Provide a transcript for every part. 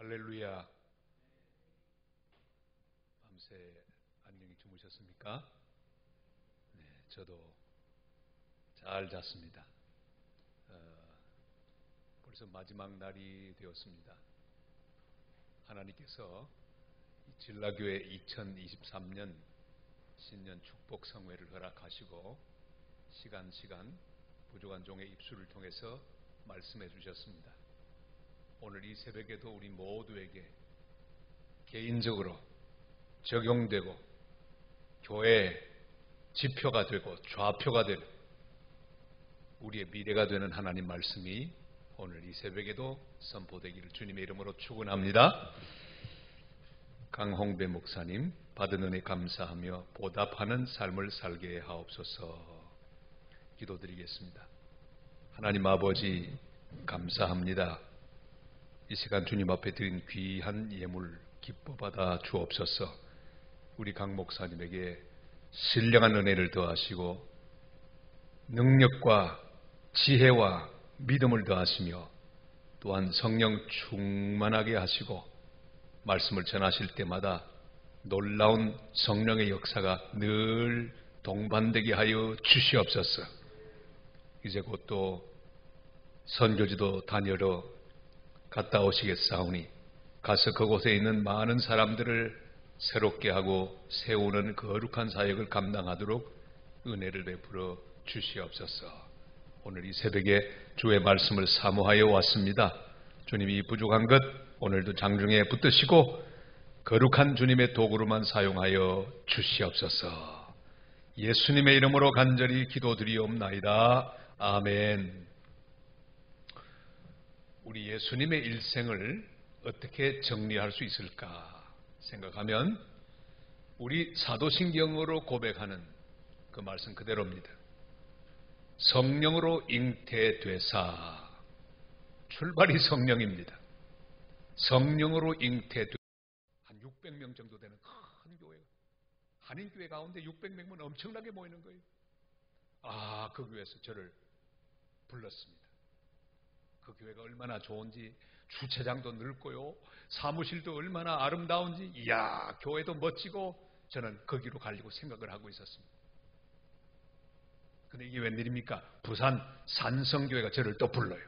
할렐루야. 밤새 안녕히 주무셨습니까? 네, 저도 잘 잤습니다. 벌써 마지막 날이 되었습니다. 하나님께서 진라교회 2023년 신년 축복 성회를 허락하시고 시간 부족한 종의 입술을 통해서 말씀해 주셨습니다. 오늘 이 새벽에도 우리 모두에게 개인적으로 적용되고 교회의 지표가 되고 좌표가 되는 우리의 미래가 되는 하나님 말씀이 오늘 이 새벽에도 선포되기를 주님의 이름으로 축원합니다. 강홍배 목사님, 받은 은혜 감사하며 보답하는 삶을 살게 하옵소서. 기도드리겠습니다. 하나님 아버지 감사합니다. 이 시간 주님 앞에 드린 귀한 예물 기뻐 받아 주옵소서. 우리 강 목사님에게 신령한 은혜를 더하시고 능력과 지혜와 믿음을 더하시며 또한 성령 충만하게 하시고 말씀을 전하실 때마다 놀라운 성령의 역사가 늘 동반되게 하여 주시옵소서. 이제 곧 또 선교지도 다녀러 갔다 오시겠사오니 가서 그곳에 있는 많은 사람들을 새롭게 하고 세우는 거룩한 사역을 감당하도록 은혜를 베풀어 주시옵소서. 오늘 이 새벽에 주의 말씀을 사모하여 왔습니다. 주님이 부족한 것 오늘도 장중에 붙드시고 거룩한 주님의 도구로만 사용하여 주시옵소서. 예수님의 이름으로 간절히 기도드리옵나이다. 아멘. 우리 예수님의 일생을 어떻게 정리할 수 있을까 생각하면 우리 사도신경으로 고백하는 그 말씀 그대로입니다. 성령으로 잉태되사. 출발이 성령입니다. 성령으로 잉태되사. 한 600명 정도 되는 큰 교회가, 한인교회 가운데 600명은 엄청나게 모이는 거예요. 그 교회에서 저를 불렀습니다. 그 교회가 얼마나 좋은지, 주차장도 넓고요, 사무실도 얼마나 아름다운지, 이야, 교회도 멋지고, 저는 거기로 가려고 생각을 하고 있었습니다. 근데 이게 웬일입니까? 부산 산성교회가 저를 또 불러요.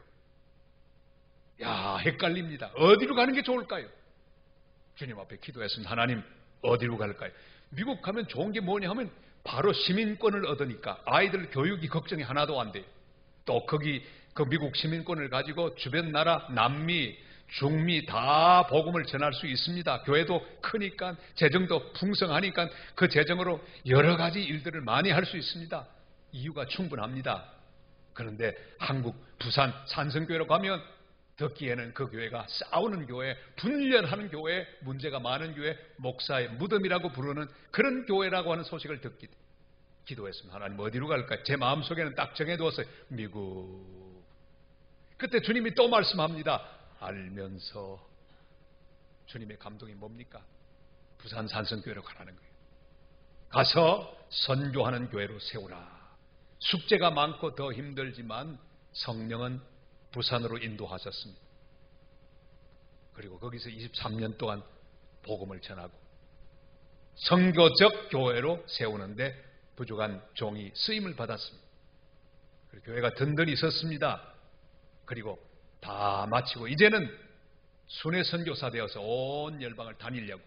야, 헷갈립니다. 어디로 가는 게 좋을까요? 주님 앞에 기도했습니다. 하나님, 어디로 갈까요? 미국 가면 좋은 게 뭐냐 하면 바로 시민권을 얻으니까 아이들 교육이 걱정이 하나도 안 돼요. 또 거기 그 미국 시민권을 가지고 주변 나라 남미, 중미 다 복음을 전할 수 있습니다. 교회도 크니까 재정도 풍성하니까 그 재정으로 여러 가지 일들을 많이 할 수 있습니다. 이유가 충분합니다. 그런데 한국 부산 산성교회로 가면 듣기에는 그 교회가 싸우는 교회, 분열하는 교회, 문제가 많은 교회, 목사의 무덤이라고 부르는 그런 교회라고 하는 소식을 듣기 기도했습니다. 하나님 어디로 갈까요? 제 마음속에는 딱 정해두었어요. 미국. 그때 주님이 또 말씀합니다. 알면서 주님의 감동이 뭡니까? 부산 산성교회로 가라는 거예요. 가서 선교하는 교회로 세우라. 숙제가 많고 더 힘들지만 성령은 부산으로 인도하셨습니다. 그리고 거기서 23년 동안 복음을 전하고 선교적 교회로 세우는데 부족한 종이 쓰임을 받았습니다. 그리고 교회가 든든히 섰습니다. 그리고 다 마치고 이제는 순회 선교사 되어서 온 열방을 다니려고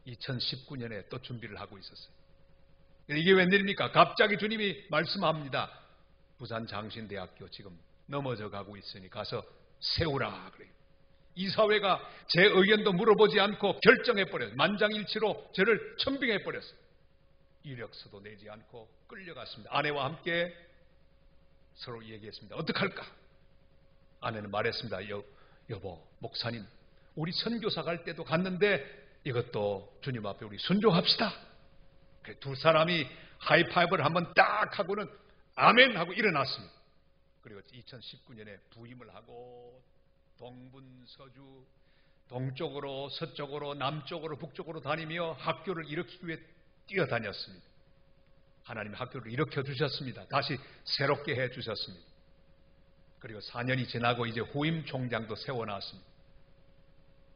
2019년에 또 준비를 하고 있었어요. 이게 웬일입니까? 갑자기 주님이 말씀합니다. 부산 장신대학교 지금 넘어져 가고 있으니 가서 세우라 그래요. 이사회가 제 의견도 물어보지 않고 결정해버렸어요. 만장일치로 저를 천빙해버렸어요. 이력서도 내지 않고 끌려갔습니다. 아내와 함께 서로 얘기했습니다. 어떡할까? 아내는 말했습니다. 여보, 목사님, 우리 선교사 갈 때도 갔는데 이것도 주님 앞에 우리 순종합시다. 두 사람이 하이파이브를 한번 딱 하고는 아멘 하고 일어났습니다. 그리고 2019년에 부임을 하고 동분서주 동쪽으로 서쪽으로 남쪽으로 북쪽으로 다니며 학교를 일으키기 위해 뛰어다녔습니다. 하나님 학교를 일으켜 주셨습니다. 다시 새롭게 해 주셨습니다. 그리고 4년이 지나고 이제 후임 총장도 세워놨습니다.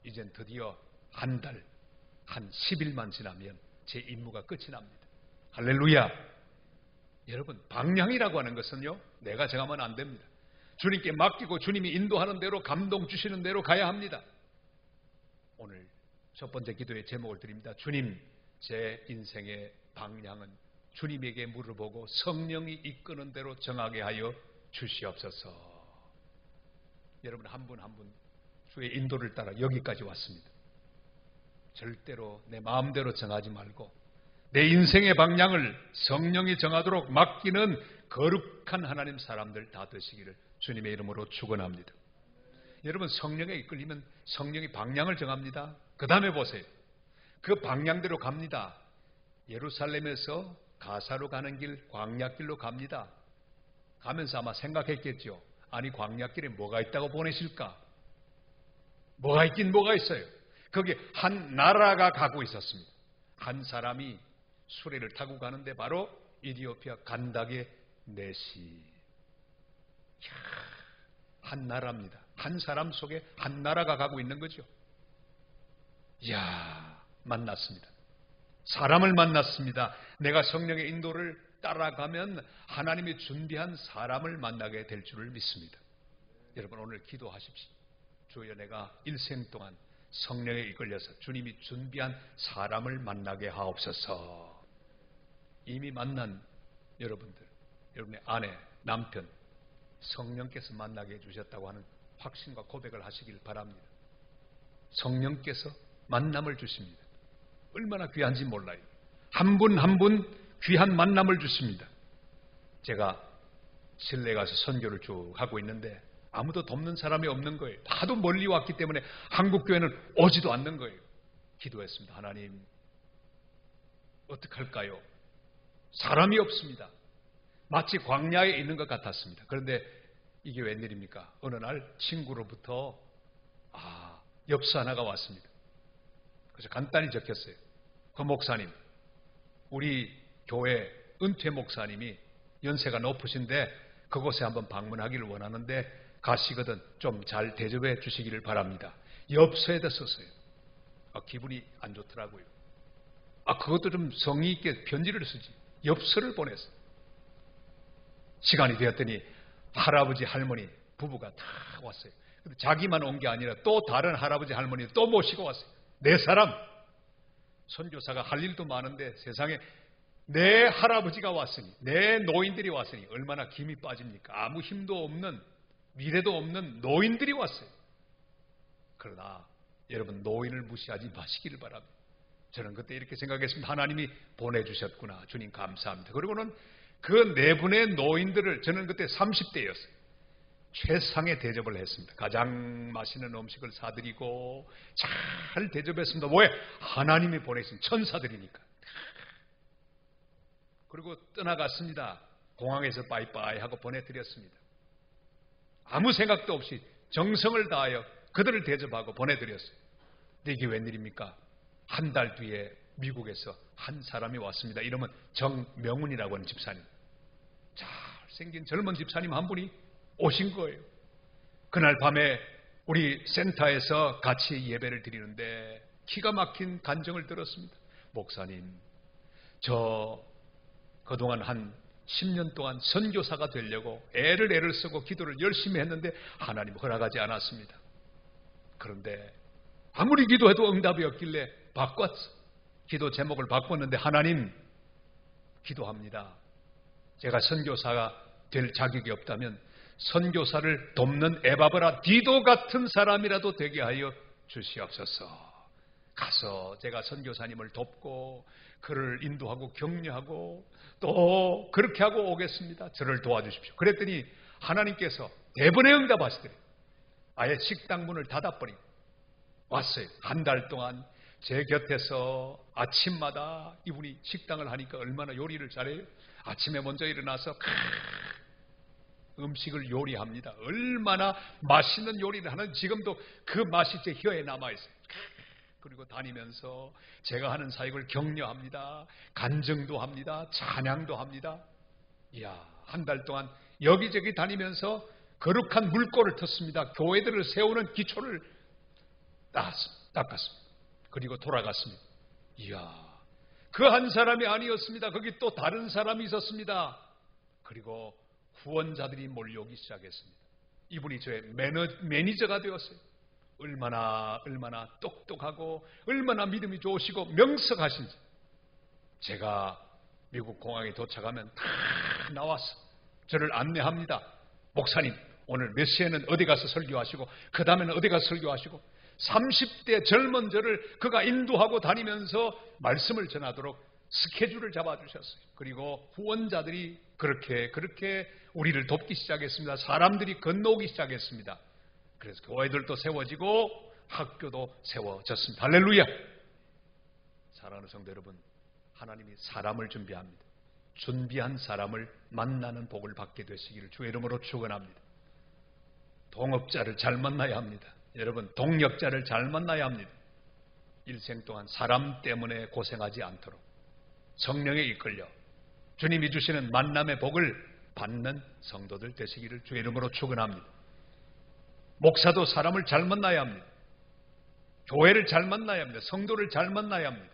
이젠 드디어 한 달, 한 10일만 지나면 제 임무가 끝이 납니다. 할렐루야! 여러분, 방향이라고 하는 것은요, 내가 정하면 안 됩니다. 주님께 맡기고 주님이 인도하는 대로, 감동 주시는 대로 가야 합니다. 오늘 첫 번째 기도의 제목을 드립니다. 주님, 제 인생의 방향은 주님에게 물어보고 성령이 이끄는 대로 정하게 하여 주시옵소서. 여러분, 한 분 한 분 주의 인도를 따라 여기까지 왔습니다. 절대로 내 마음대로 정하지 말고 내 인생의 방향을 성령이 정하도록 맡기는 거룩한 하나님 사람들 다 되시기를 주님의 이름으로 축원합니다. 여러분, 성령에 이끌리면 성령이 방향을 정합니다. 그 다음에 보세요. 그 방향대로 갑니다. 예루살렘에서 가사로 가는 길, 광야길로 갑니다. 가면서 아마 생각했겠죠. 아니, 광야길에 뭐가 있다고 보내실까? 뭐가 있긴 뭐가 있어요. 거기 한 나라가 가고 있었습니다. 한 사람이 수레를 타고 가는데 바로 이디오피아 간닥의 내시. 한 나라입니다. 한 사람 속에 한 나라가 가고 있는 거죠. 이야, 만났습니다. 사람을 만났습니다. 내가 성령의 인도를 따라가면 하나님이 준비한 사람을 만나게 될 줄을 믿습니다. 여러분, 오늘 기도하십시오. 주여, 내가 일생 동안 성령에 이끌려서 주님이 준비한 사람을 만나게 하옵소서. 이미 만난 여러분들, 여러분의 아내, 남편, 성령께서 만나게 해주셨다고 하는 확신과 고백을 하시길 바랍니다. 성령께서 만남을 주십니다. 얼마나 귀한지 몰라요. 한 분 한 분 귀한 만남을 주십니다. 제가 실내 가서 선교를 쭉 하고 있는데 아무도 돕는 사람이 없는 거예요. 하도 멀리 왔기 때문에 한국교회는 오지도 않는 거예요. 기도했습니다. 하나님, 어떡할까요? 사람이 없습니다. 마치 광야에 있는 것 같았습니다. 그런데 이게 웬일입니까? 어느 날 친구로부터 엽서 하나가 왔습니다. 그래서 간단히 적혔어요. 그 목사님, 우리 교회 은퇴 목사님이 연세가 높으신데 그곳에 한번 방문하기를 원하는데 가시거든 좀 잘 대접해 주시기를 바랍니다. 엽서에다 썼어요. 기분이 안 좋더라고요. 그것도 좀 성의 있게 편지를 쓰지. 엽서를 보냈어요. 시간이 되었더니 할아버지 할머니 부부가 다 왔어요. 근데 자기만 온 게 아니라 또 다른 할아버지 할머니 또 모시고 왔어요. 4사람. 선교사가 할 일도 많은데 세상에 내 할아버지가 왔으니, 내 노인들이 왔으니 얼마나 김이 빠집니까? 아무 힘도 없는, 미래도 없는 노인들이 왔어요. 그러나 여러분, 노인을 무시하지 마시기를 바랍니다. 저는 그때 이렇게 생각했습니다. 하나님이 보내주셨구나. 주님 감사합니다. 그리고는 그 4분의 노인들을, 저는 그때 30대였어요. 최상의 대접을 했습니다. 가장 맛있는 음식을 사드리고 잘 대접했습니다. 왜? 하나님이 보내신 천사들이니까. 그리고 떠나갔습니다. 공항에서 빠이빠이 하고 보내드렸습니다. 아무 생각도 없이 정성을 다하여 그들을 대접하고 보내드렸어요. 근데 이게 웬일입니까? 한 달 뒤에 미국에서 한 사람이 왔습니다. 이름은 정명훈이라고 하는 집사님. 잘생긴 젊은 집사님 한 분이 오신 거예요. 그날 밤에 우리 센터에서 같이 예배를 드리는데 기가 막힌 간증을 들었습니다. 목사님, 저 그동안 한 10년 동안 선교사가 되려고 애를 쓰고 기도를 열심히 했는데 하나님 허락하지 않았습니다. 그런데 아무리 기도해도 응답이 없길래 바꿨어. 기도 제목을 바꿨는데 하나님, 기도합니다. 제가 선교사가 될 자격이 없다면 선교사를 돕는 에바브라 디도 같은 사람이라도 되게 하여 주시옵소서. 가서 제가 선교사님을 돕고 그를 인도하고 격려하고 또 그렇게 하고 오겠습니다. 저를 도와주십시오. 그랬더니 하나님께서 대번에 응답하시더래요. 아예 식당 문을 닫아버리고 왔어요. 한 달 동안 제 곁에서 아침마다 이분이 식당을 하니까 얼마나 요리를 잘해요. 아침에 먼저 일어나서 음식을 요리합니다. 얼마나 맛있는 요리를 하는, 지금도 그 맛이 제 혀에 남아있어요. 그리고 다니면서 제가 하는 사역을 격려합니다. 간증도 합니다. 찬양도 합니다. 이야, 한 달 동안 여기저기 다니면서 거룩한 물꼬를 텄습니다. 교회들을 세우는 기초를 닦았습니다. 그리고 돌아갔습니다. 이야, 그 한 사람이 아니었습니다. 거기 또 다른 사람이 있었습니다. 그리고 후원자들이 몰려오기 시작했습니다. 이분이 저의 매니저가 되었어요. 얼마나 똑똑하고 얼마나 믿음이 좋으시고 명석하신지. 제가 미국 공항에 도착하면 다 나와서 저를 안내합니다. 목사님, 오늘 몇 시에는 어디 가서 설교하시고 그 다음에는 어디 가서 설교하시고 30대 젊은 저를 그가 인도하고 다니면서 말씀을 전하도록 스케줄을 잡아주셨어요. 그리고 후원자들이 그렇게 우리를 돕기 시작했습니다. 사람들이 건너오기 시작했습니다. 그래서 교회들도 세워지고 학교도 세워졌습니다. 할렐루야! 사랑하는 성도 여러분, 하나님이 사람을 준비합니다. 준비한 사람을 만나는 복을 받게 되시기를 주의 이름으로 축원합니다. 동업자를 잘 만나야 합니다. 여러분, 동역자를 잘 만나야 합니다. 일생 동안 사람 때문에 고생하지 않도록 성령에 이끌려 주님이 주시는 만남의 복을 받는 성도들 되시기를 주의 이름으로 축원합니다. 목사도 사람을 잘 만나야 합니다. 교회를 잘 만나야 합니다. 성도를 잘 만나야 합니다.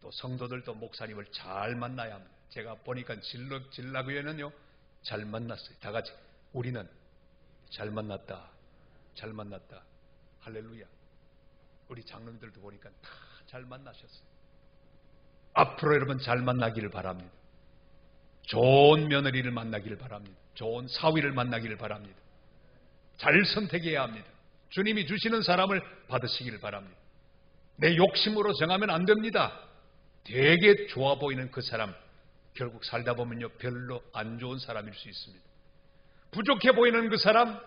또 성도들도 목사님을 잘 만나야 합니다. 제가 보니까 진락교회는요 잘 만났어요. 다 같이 우리는 잘 만났다. 잘 만났다. 할렐루야. 우리 장로님들도 보니까 다 잘 만나셨어요. 앞으로 여러분 잘 만나기를 바랍니다. 좋은 며느리를 만나기를 바랍니다. 좋은 사위를 만나기를 바랍니다. 잘 선택해야 합니다. 주님이 주시는 사람을 받으시기를 바랍니다. 내 욕심으로 정하면 안 됩니다. 되게 좋아 보이는 그 사람 결국 살다 보면요 별로 안 좋은 사람일 수 있습니다. 부족해 보이는 그 사람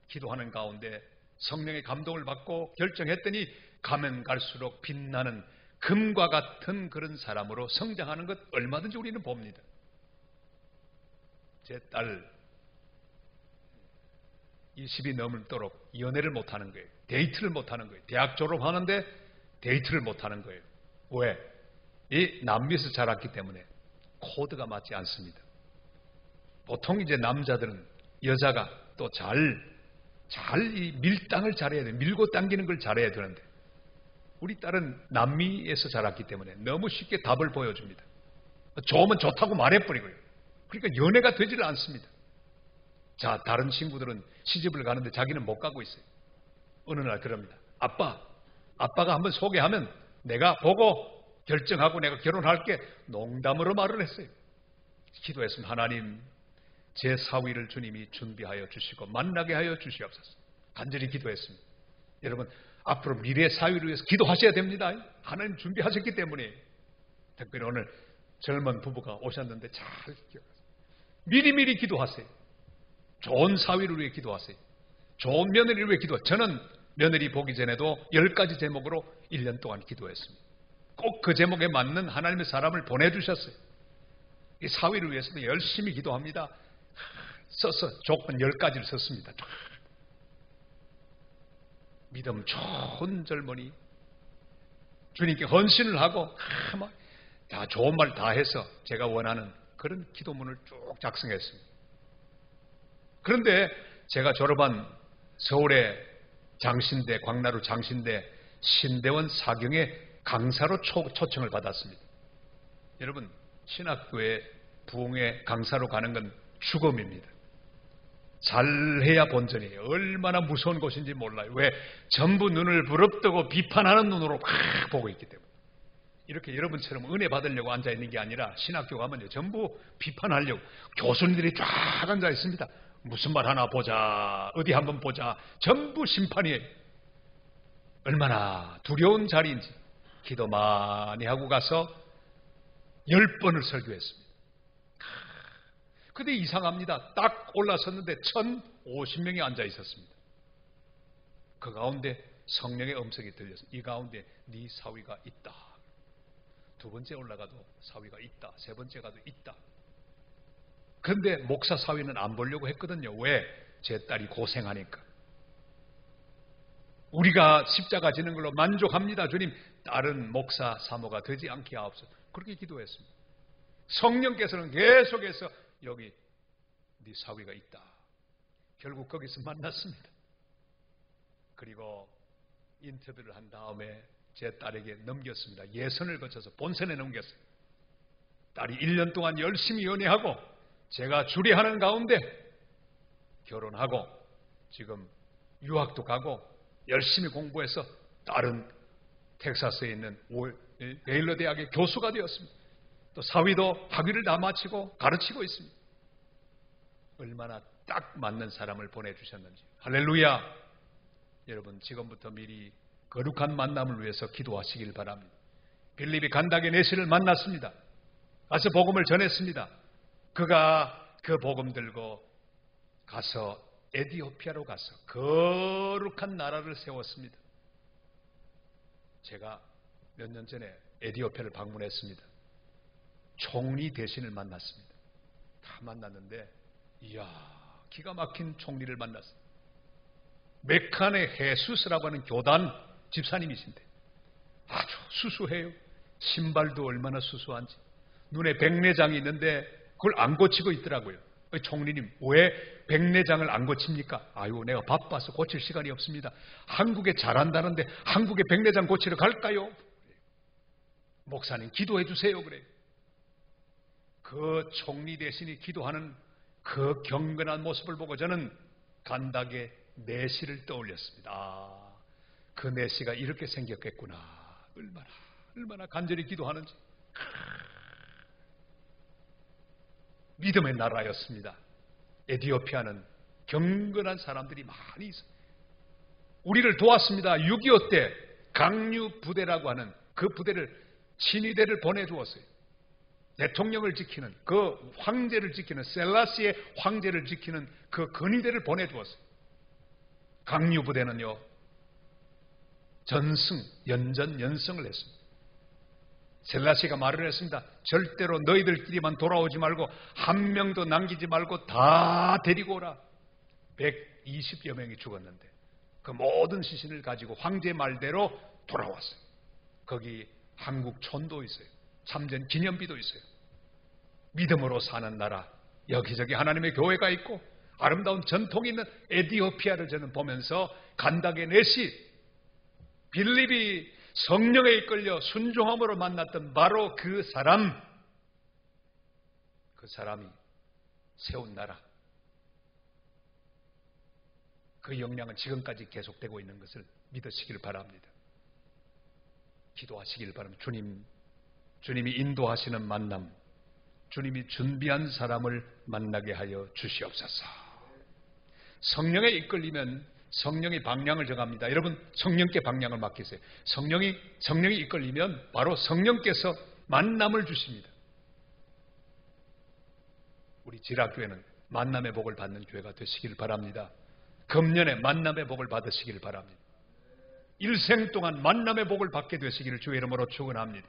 기도하는 가운데 성령의 감동을 받고 결정했더니 가면 갈수록 빛나는 금과 같은 그런 사람으로 성장하는 것 얼마든지 우리는 봅니다. 제 딸 20이 넘도록 연애를 못하는 거예요. 데이트를 못하는 거예요. 대학 졸업하는데 데이트를 못하는 거예요. 왜? 이 남미에서 자랐기 때문에 코드가 맞지 않습니다. 보통 이제 남자들은 여자가 또 이 밀당을 잘해야 돼요. 밀고 당기는 걸 잘해야 되는데 우리 딸은 남미에서 자랐기 때문에 너무 쉽게 답을 보여줍니다. 좋으면 좋다고 말해버리고요. 그러니까 연애가 되지를 않습니다. 자, 다른 친구들은 시집을 가는데 자기는 못 가고 있어요. 어느 날 그럽니다. 아빠가 한번 소개하면 내가 보고 결정하고 내가 결혼할게. 농담으로 말을 했어요. 기도했으면 하나님 제 사위를 주님이 준비하여 주시고 만나게 하여 주시옵소서. 간절히 기도했습니다. 여러분 앞으로 미래 사위를 위해서 기도하셔야 됩니다. 하나님 준비하셨기 때문에. 특별히 오늘 젊은 부부가 오셨는데 잘 기억하세요. 미리미리 기도하세요. 좋은 사위를 위해 기도하세요. 좋은 며느리를 위해 기도하세요. 저는 며느리 보기 전에도 10가지 제목으로 1년 동안 기도했습니다. 꼭 그 제목에 맞는 하나님의 사람을 보내주셨어요. 이 사위를 위해서도 열심히 기도합니다. 써서 조건 10가지를 썼습니다. 믿음 좋은 젊은이 주님께 헌신을 하고 다 좋은 말 다 해서 제가 원하는 그런 기도문을 쭉 작성했습니다. 그런데 제가 졸업한 서울의 장신대, 광나루 장신대 신대원 사경의 강사로 초청을 받았습니다. 여러분 신학교에 부흥회 강사로 가는 건 죽음입니다. 잘해야 본전이에요. 얼마나 무서운 곳인지 몰라요. 왜? 전부 눈을 부릅뜨고 비판하는 눈으로 막 보고 있기 때문에. 이렇게 여러분처럼 은혜 받으려고 앉아있는 게 아니라 신학교 가면요 전부 비판하려고 교수님들이 쫙 앉아 있습니다. 무슨 말 하나 보자, 어디 한번 보자, 전부 심판이에요. 얼마나 두려운 자리인지. 기도 많이 하고 가서 10번을 설교했습니다. 근데 이상합니다. 딱 올라섰는데 1050명이 앉아 있었습니다. 그 가운데 성령의 음성이 들려서 이 가운데 네 사위가 있다. 두 번째 올라가도 사위가 있다. 세 번째 가도 있다. 그런데 목사 사위는 안 보려고 했거든요. 왜? 제 딸이 고생하니까. 우리가 십자가 지는 걸로 만족합니다. 주님, 딸은 목사 사모가 되지 않게 하옵소서. 그렇게 기도했습니다. 성령께서는 계속해서 여기 네 사위가 있다. 결국 거기서 만났습니다. 그리고 인터뷰를 한 다음에 제 딸에게 넘겼습니다. 예선을 거쳐서 본선에 넘겼어요. 딸이 1년 동안 열심히 연애하고 제가 주례하는 가운데 결혼하고 지금 유학도 가고 열심히 공부해서 딸은 텍사스에 있는 베일러 대학의 교수가 되었습니다. 또 사위도 학위를 다 마치고 가르치고 있습니다. 얼마나 딱 맞는 사람을 보내주셨는지. 할렐루야! 여러분 지금부터 미리 거룩한 만남을 위해서 기도하시길 바랍니다. 빌립이 간다게 내시를 만났습니다. 가서 복음을 전했습니다. 그가 그 복음 들고 가서 에티오피아로 가서 거룩한 나라를 세웠습니다. 제가 몇 년 전에 에티오피아를 방문했습니다. 총리 대신을 만났습니다. 다 만났는데 이야 기가 막힌 총리를 만났습니다. 메칸의 헤수스라고 하는 교단 집사님이신데 아주 수수해요. 신발도 얼마나 수수한지. 눈에 백내장이 있는데 그걸 안 고치고 있더라고요. 총리님 왜 백내장을 안 고칩니까? 아유 내가 바빠서 고칠 시간이 없습니다. 한국에 잘한다는데 한국에 백내장 고치러 갈까요? 목사님 기도해 주세요. 그래요. 그 총리 대신이 기도하는 그 경건한 모습을 보고 저는 간닥의 내시를 떠올렸습니다. 그 내시가 이렇게 생겼겠구나. 얼마나 간절히 기도하는지. 믿음의 나라였습니다. 에티오피아는 경건한 사람들이 많이 있어요. 우리를 도왔습니다. 6.25 때 강류 부대라고 하는 그 부대를 친위대를 보내주었어요. 대통령을 지키는 그 황제를 지키는 셀라시의 황제를 지키는 그 근위대를 보내주었어요. 강류 부대는요 연전연승을 했습니다. 셀라시가 말을 했습니다. 절대로 너희들끼리만 돌아오지 말고 한 명도 남기지 말고 다 데리고 오라. 120여 명이 죽었는데 그 모든 시신을 가지고 황제 말대로 돌아왔어요. 거기 한국 촌도 있어요. 참전 기념비도 있어요. 믿음으로 사는 나라, 여기저기 하나님의 교회가 있고 아름다운 전통이 있는 에티오피아를 저는 보면서 간닥의 내시, 빌립이 성령에 이끌려 순종함으로 만났던 바로 그 사람이 세운 나라, 그 영향은 지금까지 계속되고 있는 것을 믿으시길 바랍니다. 기도하시길 바랍니다. 주님이 인도하시는 만남, 주님이 준비한 사람을 만나게 하여 주시옵소서. 성령에 이끌리면 성령이 방향을 정합니다. 여러분 성령께 방향을 맡기세요. 성령이 이끌리면 바로 성령께서 만남을 주십니다. 우리 지락교회는 만남의 복을 받는 교회가 되시길 바랍니다. 금년에 만남의 복을 받으시길 바랍니다. 일생 동안 만남의 복을 받게 되시기를 주의 이름으로 축원합니다.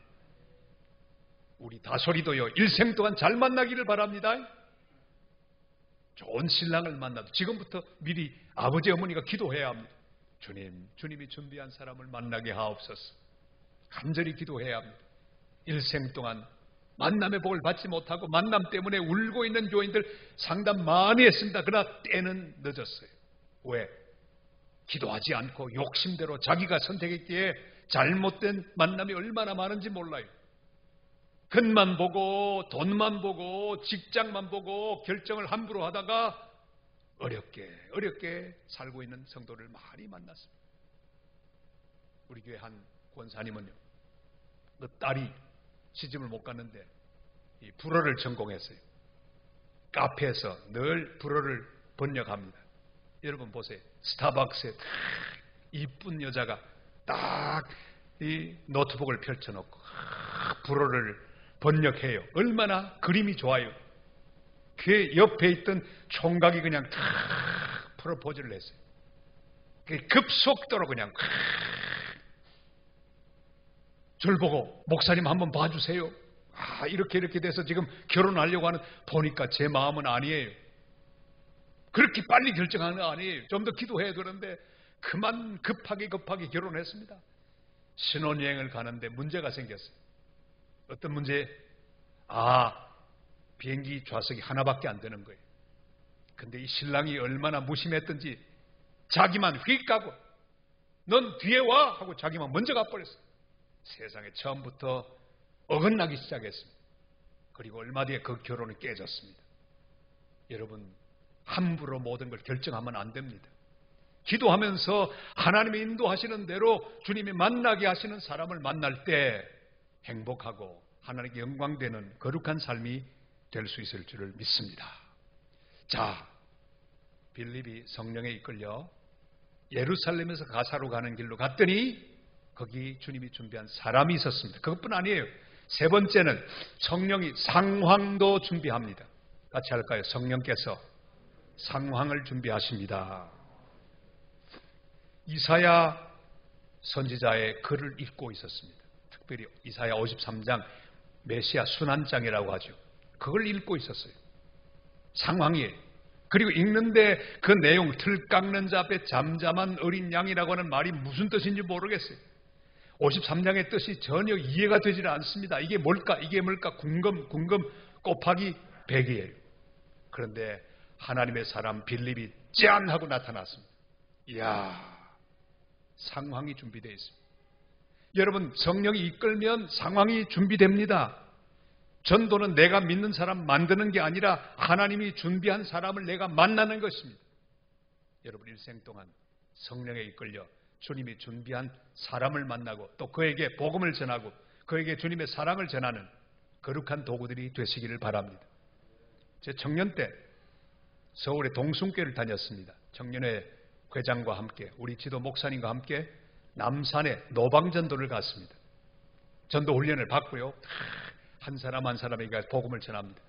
우리 다솔이도요 일생 동안 잘 만나기를 바랍니다. 좋은 신랑을 만나도 지금부터 미리 아버지 어머니가 기도해야 합니다. 주님이 준비한 사람을 만나게 하옵소서. 간절히 기도해야 합니다. 일생 동안 만남의 복을 받지 못하고 만남 때문에 울고 있는 교인들 상담 많이 했습니다. 그러나 때는 늦었어요. 왜? 기도하지 않고 욕심대로 자기가 선택했기에 잘못된 만남이 얼마나 많은지 몰라요. 금만 보고 돈만 보고 직장만 보고 결정을 함부로 하다가 어렵게 살고 있는 성도를 많이 만났습니다. 우리 교회 한 권사님은요, 그 딸이 시집을 못 갔는데 이 불어를 전공했어요. 카페에서 늘 불어를 번역합니다. 여러분 보세요. 스타벅스에 이쁜 여자가 딱 이 노트북을 펼쳐놓고 불어를 번역해요. 얼마나 그림이 좋아요. 그 옆에 있던 총각이 그냥 탁 프로포즈를 했어요. 급속도로 그냥 절 보고 목사님 한번 봐주세요. 이렇게 돼서 지금 결혼하려고 하는, 보니까 제 마음은 아니에요. 그렇게 빨리 결정하는 거 아니에요. 좀 더 기도해야 되는데 그만 급하게 결혼했습니다. 신혼여행을 가는데 문제가 생겼어요. 어떤 문제? 비행기 좌석이 하나밖에 안 되는 거예요. 근데 이 신랑이 얼마나 무심했던지 자기만 휙 가고 넌 뒤에 와 하고 자기만 먼저 가버렸어요. 세상에 처음부터 어긋나기 시작했습니다. 그리고 얼마 뒤에 그 결혼이 깨졌습니다. 여러분, 함부로 모든 걸 결정하면 안 됩니다. 기도하면서 하나님이 인도하시는 대로 주님이 만나게 하시는 사람을 만날 때 행복하고 하나님께 영광되는 거룩한 삶이 될 수 있을 줄을 믿습니다. 자, 빌립이 성령에 이끌려 예루살렘에서 가사로 가는 길로 갔더니 거기 주님이 준비한 사람이 있었습니다. 그것뿐 아니에요. 세 번째는 성령이 상황도 준비합니다. 같이 할까요? 성령께서 상황을 준비하십니다. 이사야 선지자의 글을 읽고 있었습니다. 특별히 이사야 53장 메시아 순환장이라고 하죠. 그걸 읽고 있었어요. 상황이에요. 그리고 읽는데 그 내용, 틀 깎는 자 앞에 잠잠한 어린 양이라고 하는 말이 무슨 뜻인지 모르겠어요. 53장의 뜻이 전혀 이해가 되질 않습니다. 이게 뭘까? 궁금 곱하기 100이에요. 그런데 하나님의 사람 빌립이 짠 하고 나타났습니다. 이야, 상황이 준비되어 있습니다. 여러분, 성령이 이끌면 상황이 준비됩니다. 전도는 내가 믿는 사람 만드는 게 아니라 하나님이 준비한 사람을 내가 만나는 것입니다. 여러분, 일생 동안 성령에 이끌려 주님이 준비한 사람을 만나고 또 그에게 복음을 전하고 그에게 주님의 사랑을 전하는 거룩한 도구들이 되시기를 바랍니다. 제 청년 때 서울의 동순교를 다녔습니다. 청년회 회장과 함께 우리 지도 목사님과 함께 남산에 노방전도를 갔습니다. 전도 훈련을 받고요. 한 사람 한 사람에게 복음을 전합니다.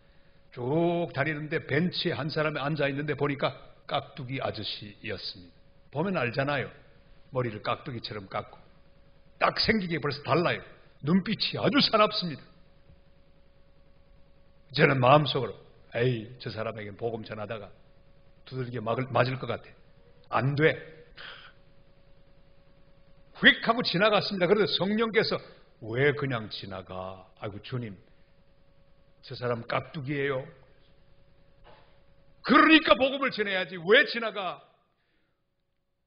쭉 다니는데 벤치에 한 사람이 앉아있는데 보니까 깍두기 아저씨였습니다. 보면 알잖아요. 머리를 깍두기처럼 깎고 딱 생기게 벌써 달라요. 눈빛이 아주 사납습니다. 저는 마음속으로 에이, 저 사람에게 복음 전하다가 두들겨 맞을 것 같아. 안 돼. 휙 하고 지나갔습니다. 그런데 성령께서 왜 그냥 지나가? 아이고 주님, 저 사람 깍두기예요. 그러니까 복음을 전해야지. 왜 지나가?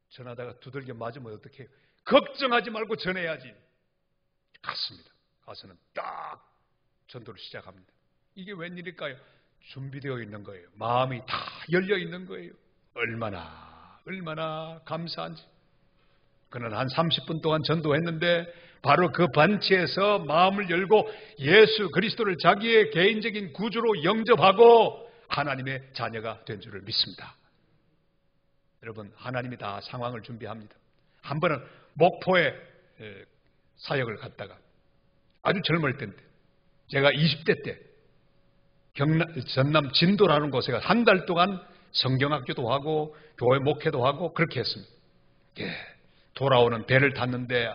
전하다가 두들겨 맞으면 어떡해요? 걱정하지 말고 전해야지. 갔습니다. 가서는 딱 전도를 시작합니다. 이게 웬일일까요? 준비되어 있는 거예요. 마음이 다 열려 있는 거예요. 얼마나 감사한지. 그는 한 30분 동안 전도했는데 바로 그 반치에서 마음을 열고 예수 그리스도를 자기의 개인적인 구주로 영접하고 하나님의 자녀가 된 줄을 믿습니다. 여러분, 하나님이 다 상황을 준비합니다. 한 번은 목포에 사역을 갔다가 아주 젊을 때인데 제가 20대 때 전남 진도라는 곳에 가 한 달 동안 성경학교도 하고 교회 목회도 하고 그렇게 했습니다. 예, 돌아오는 배를 탔는데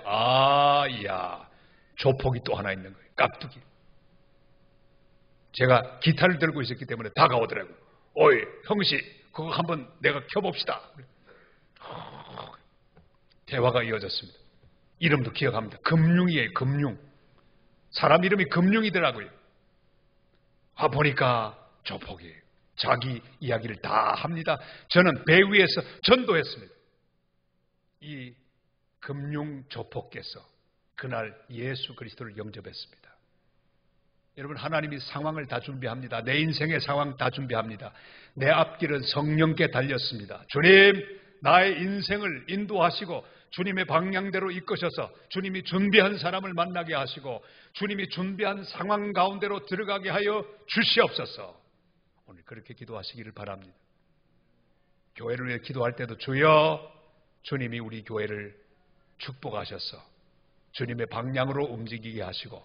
이야, 조폭이 또 하나 있는 거예요. 깍두기. 제가 기타를 들고 있었기 때문에 다가오더라고요. 어이 형씨, 그거 한번 내가 켜봅시다. 대화가 이어졌습니다. 이름도 기억합니다. 금융이에요. 금융. 사람 이름이 금융이더라고요. 보니까 조폭이에요. 자기 이야기를 다 합니다. 저는 배 위에서 전도했습니다. 이 금융 조폭께서 그날 예수 그리스도를 영접했습니다. 여러분, 하나님이 상황을 다 준비합니다. 내 인생의 상황 다 준비합니다. 내 앞길은 성령께 달렸습니다. 주님, 나의 인생을 인도하시고 주님의 방향대로 이끄셔서 주님이 준비한 사람을 만나게 하시고 주님이 준비한 상황 가운데로 들어가게 하여 주시옵소서. 오늘 그렇게 기도하시기를 바랍니다. 교회를 위해 기도할 때도 주여, 주님이 우리 교회를 축복하셔서 주님의 방향으로 움직이게 하시고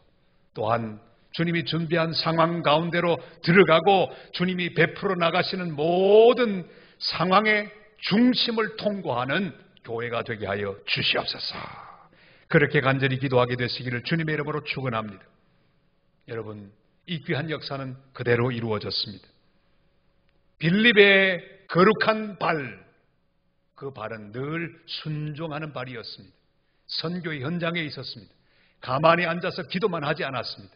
또한 주님이 준비한 상황 가운데로 들어가고 주님이 베풀어 나가시는 모든 상황의 중심을 통과하는 교회가 되게 하여 주시옵소서. 그렇게 간절히 기도하게 되시기를 주님의 이름으로 축원합니다. 여러분, 이 귀한 역사는 그대로 이루어졌습니다. 빌립의 거룩한 발, 그 발은 늘 순종하는 발이었습니다. 선교의 현장에 있었습니다. 가만히 앉아서 기도만 하지 않았습니다.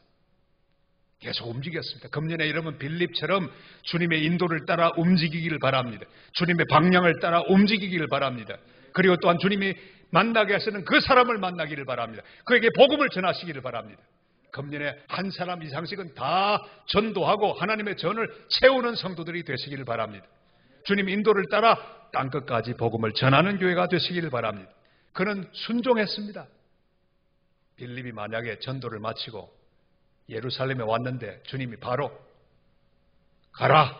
계속 움직였습니다. 금년에 여러분 빌립처럼 주님의 인도를 따라 움직이기를 바랍니다. 주님의 방향을 따라 움직이기를 바랍니다. 그리고 또한 주님이 만나게 하시는 그 사람을 만나기를 바랍니다. 그에게 복음을 전하시기를 바랍니다. 금년에 한 사람 이상씩은 다 전도하고 하나님의 전을 채우는 성도들이 되시기를 바랍니다. 주님 인도를 따라 땅끝까지 복음을 전하는 교회가 되시기를 바랍니다. 그는 순종했습니다. 빌립이 만약에 전도를 마치고 예루살렘에 왔는데 주님이 바로 가라,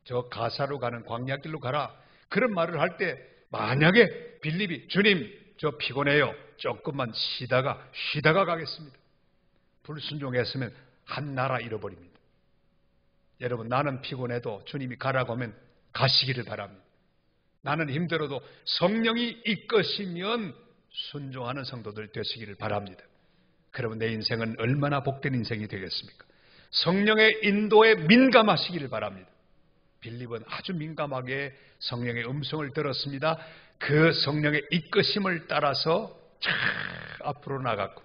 저 가사로 가는 광야길로 가라, 그런 말을 할 때 만약에 빌립이 주님 저 피곤해요, 조금만 쉬다가 가겠습니다, 불순종했으면 한 나라 잃어버립니다. 여러분, 나는 피곤해도 주님이 가라고 하면 가시기를 바랍니다. 나는 힘들어도 성령이 이끄시면 순종하는 성도들 되시기를 바랍니다. 그러면 내 인생은 얼마나 복된 인생이 되겠습니까? 성령의 인도에 민감하시기를 바랍니다. 빌립은 아주 민감하게 성령의 음성을 들었습니다. 그 성령의 이끄심을 따라서 쫙 앞으로 나갔고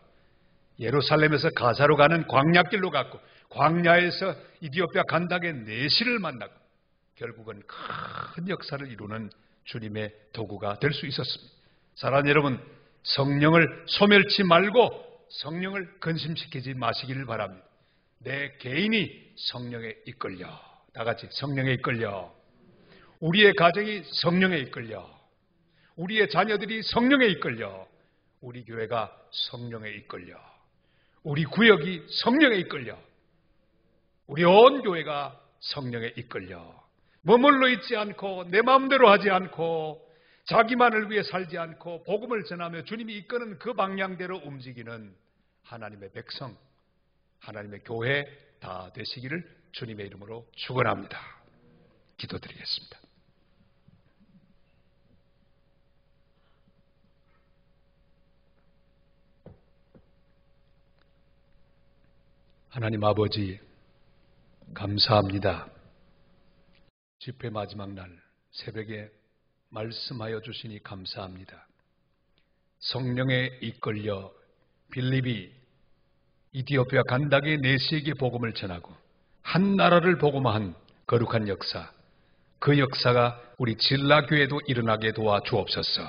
예루살렘에서 가사로 가는 광야길로 갔고 광야에서 이디오피아 간닥의 내시를 만나고 결국은 큰 역사를 이루는 주님의 도구가 될 수 있었습니다. 사랑하는 여러분, 성령을 소멸치 말고 성령을 근심시키지 마시기를 바랍니다. 내 개인이 성령에 이끌려, 다 같이 성령에 이끌려, 우리의 가정이 성령에 이끌려, 우리의 자녀들이 성령에 이끌려, 우리 교회가 성령에 이끌려, 우리 구역이 성령에 이끌려, 우리 온 교회가 성령에 이끌려, 머물러 있지 않고 내 마음대로 하지 않고 자기만을 위해 살지 않고 복음을 전하며 주님이 이끄는 그 방향대로 움직이는 하나님의 백성, 하나님의 교회 다 되시기를 주님의 이름으로 축원합니다. 기도드리겠습니다. 하나님 아버지, 감사합니다. 집회 마지막 날 새벽에 말씀하여 주시니 감사합니다. 성령에 이끌려 빌립이 이디오피아 간닥의 내시에게 복음을 전하고 한 나라를 복음화한 거룩한 역사, 그 역사가 우리 진라교회도 일어나게 도와 주옵소서.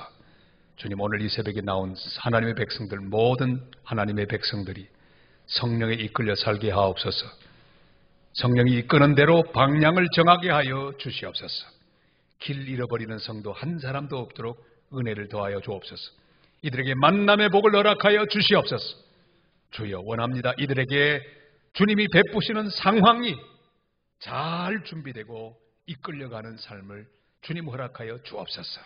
주님, 오늘 이 새벽에 나온 하나님의 백성들, 모든 하나님의 백성들이 성령에 이끌려 살게 하옵소서. 성령이 이끄는 대로 방향을 정하게 하여 주시옵소서. 길 잃어버리는 성도 한 사람도 없도록 은혜를 더하여 주옵소서. 이들에게 만남의 복을 허락하여 주시옵소서. 주여, 원합니다. 이들에게 주님이 베푸시는 상황이 잘 준비되고 이끌려가는 삶을 주님 허락하여 주옵소서.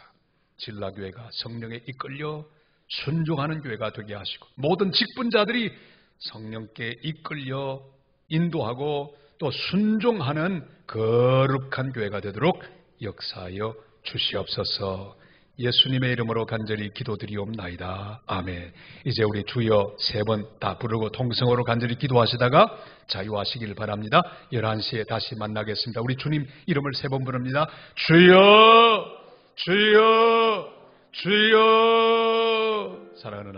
진라교회가 성령에 이끌려 순종하는 교회가 되게 하시고 모든 직분자들이 성령께 이끌려 인도하고 또 순종하는 거룩한 교회가 되도록 역사하여 주시옵소서. 예수님의 이름으로 간절히 기도드리옵나이다. 아멘. 이제 우리 주여 세 번 다 부르고 통성으로 간절히 기도하시다가 자유하시기를 바랍니다. 11시에 다시 만나겠습니다. 우리 주님 이름을 세 번 부릅니다. 주여, 주여, 주여. 사랑하는